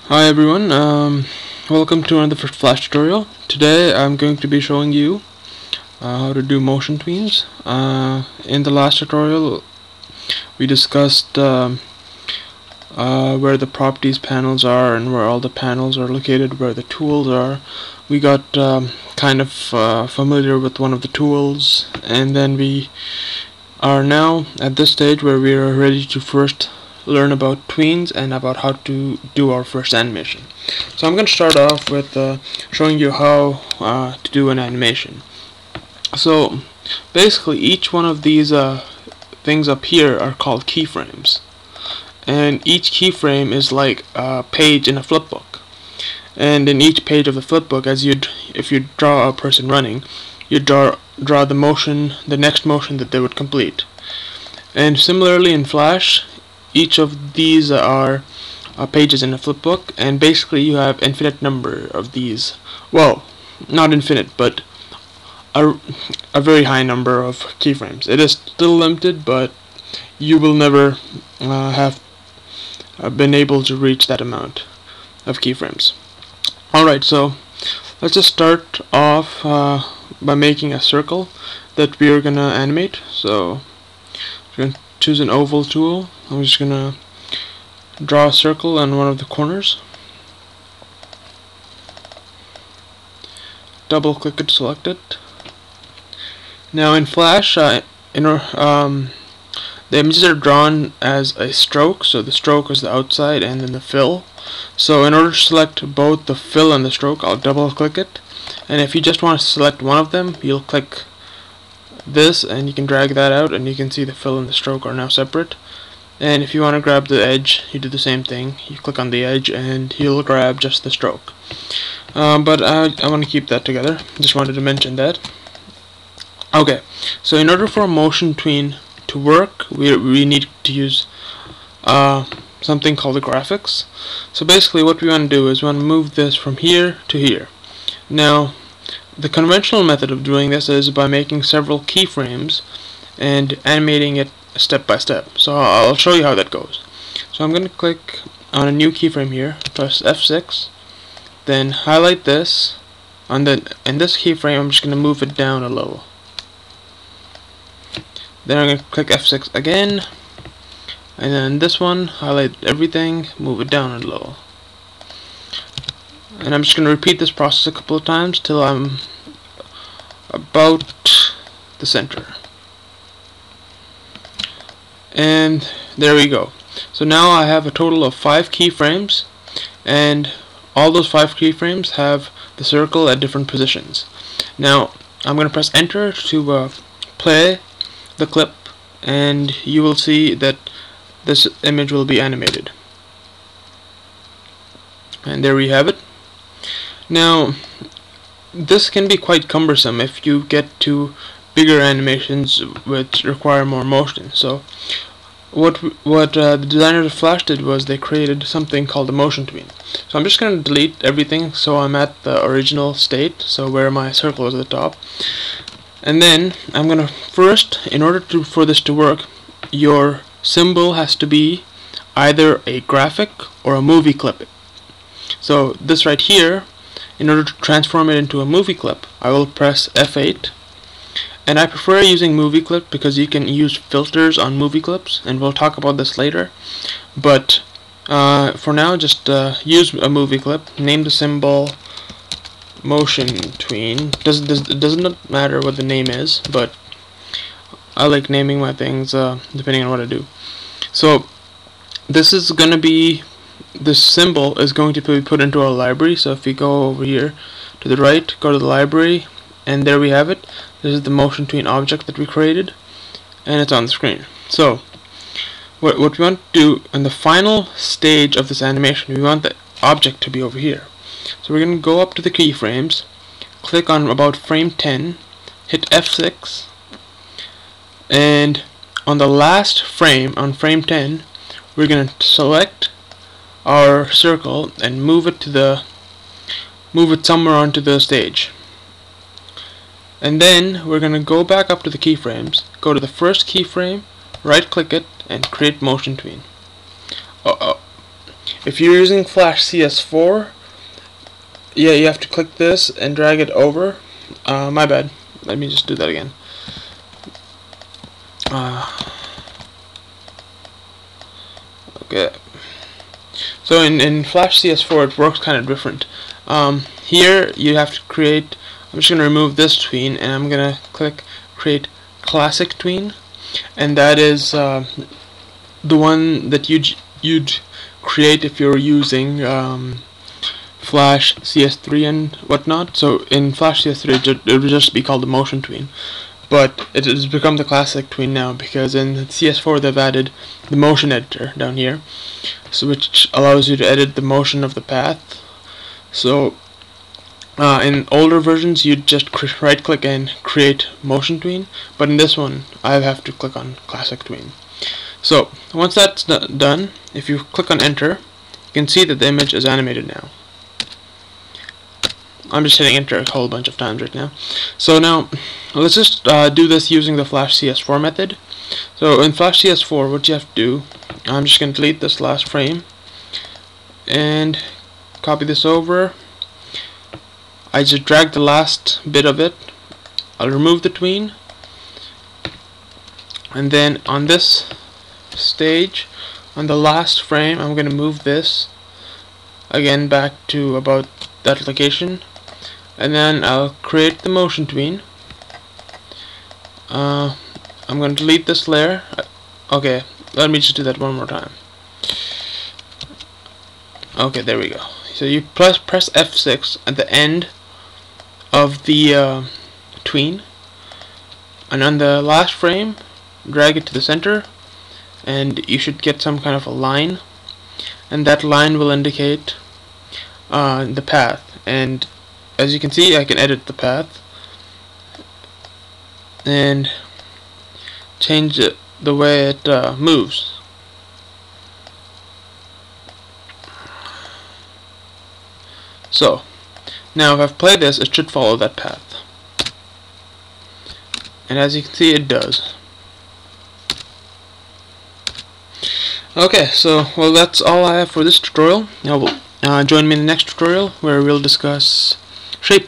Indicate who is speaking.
Speaker 1: Hi everyone, welcome to another Flash tutorial. Today I'm going to be showing you how to do motion tweens. In the last tutorial we discussed where the properties panels are and where all the panels are located, where the tools are. We got kind of familiar with one of the tools, and then we are now at this stage where we are ready to first learn about tweens and about how to do our first animation. So I'm going to start off with showing you how to do an animation. So basically each one of these things up here are called keyframes, and each keyframe is like a page in a flipbook. And in each page of the flipbook, if you draw a person running, you draw the next motion that they would complete. And similarly in Flash, each of these are pages in a flipbook, and basically you have infinite number of these. Well, not infinite, but a very high number of keyframes. It is still limited, but you will never have been able to reach that amount of keyframes. Alright, so let's just start off by making a circle that we are gonna animate. So we're gonna choose an oval tool. I'm just gonna draw a circle on one of the corners. Double click it, select it. Now in Flash, the images are drawn as a stroke, so the stroke is the outside and then the fill. So in order to select both the fill and the stroke, I'll double click it, and if you just want to select one of them, you'll click this and you can drag that out, and you can see the fill and the stroke are now separate. And if you want to grab the edge, you do the same thing. You click on the edge and he'll grab just the stroke. But I want to keep that together. Just wanted to mention that. Okay, so in order for a motion tween to work, we need to use something called the graphics. So basically what we want to do is we want to move this from here to here. Now the conventional method of doing this is by making several keyframes and animating it step by step. So I'll show you how that goes. So I'm going to click on a new keyframe here, press F6, then highlight this, and then in this keyframe I'm just going to move it down a little. Then I'm going to click F6 again, and then this one, highlight everything, move it down a little. And I'm just going to repeat this process a couple of times till I'm about the center. And there we go. So now I have a total of 5 keyframes, and all those 5 keyframes have the circle at different positions. Now I'm going to press enter to play the clip, and you will see that this image will be animated. And there we have it. Now this can be quite cumbersome if you get to bigger animations which require more motion. So what the designers of Flash did was they created something called a motion tween. So I'm just going to delete everything so I'm at the original state, so where my circle is at the top. And then I'm going to first, in order for this to work, your symbol has to be either a graphic or a movie clip. So this right here, in order to transform it into a movie clip, I will press F8. And I prefer using movie clip because you can use filters on movie clips, and we'll talk about this later. But for now, just use a movie clip. Name the symbol motion tween. It doesn't matter what the name is, but I like naming my things depending on what I do. So this symbol is going to be put into our library. So if we go over here to the right, go to the library, and there we have it. This is the motion tween object that we created, and it's on the screen. So what we want to do in the final stage of this animation, we want the object to be over here. So we're going to go up to the keyframes, click on about frame 10, hit F6, and on the last frame, on frame 10, we're going to select our circle and move it somewhere onto the stage. And then we're going to go back up to the keyframes, go to the first keyframe, right click it, and create motion tween. If you're using Flash CS4, yeah, you have to click this and drag it over. My bad. Let me just do that again. Okay. So in Flash CS4 it works kind of different. Here you have to create. I'm just going to remove this tween and I'm going to click create classic tween, and that is the one that you'd create if you're using Flash CS3 and whatnot. So in Flash CS3 it would just be called the motion tween, but it has become the classic tween now because in CS4 they've added the motion editor down here, so which allows you to edit the motion of the path. So in older versions you'd just right click and create motion tween, but in this one I have to click on classic tween. So once that's done, if you click on enter, you can see that the image is animated now. I'm just hitting enter a whole bunch of times right now. So now let's just do this using the Flash CS4 method. So in Flash CS4 what you have to do, I'm just going to delete this last frame and copy this over. I just drag the last bit of it. I'll remove the tween, and then on this stage, on the last frame, I'm going to move this again back to about that location, and then I'll create the motion tween. I'm going to delete this layer. Okay, let me just do that one more time. Okay, there we go. So you press F6 at the end of the tween, and on the last frame drag it to the center, and you should get some kind of a line, and that line will indicate the path. And as you can see, I can edit the path and change it the way it moves. So now if I've played this, it should follow that path, and as you can see it does. Okay, so well, that's all I have for this tutorial. Now join me in the next tutorial where we'll discuss shape tween.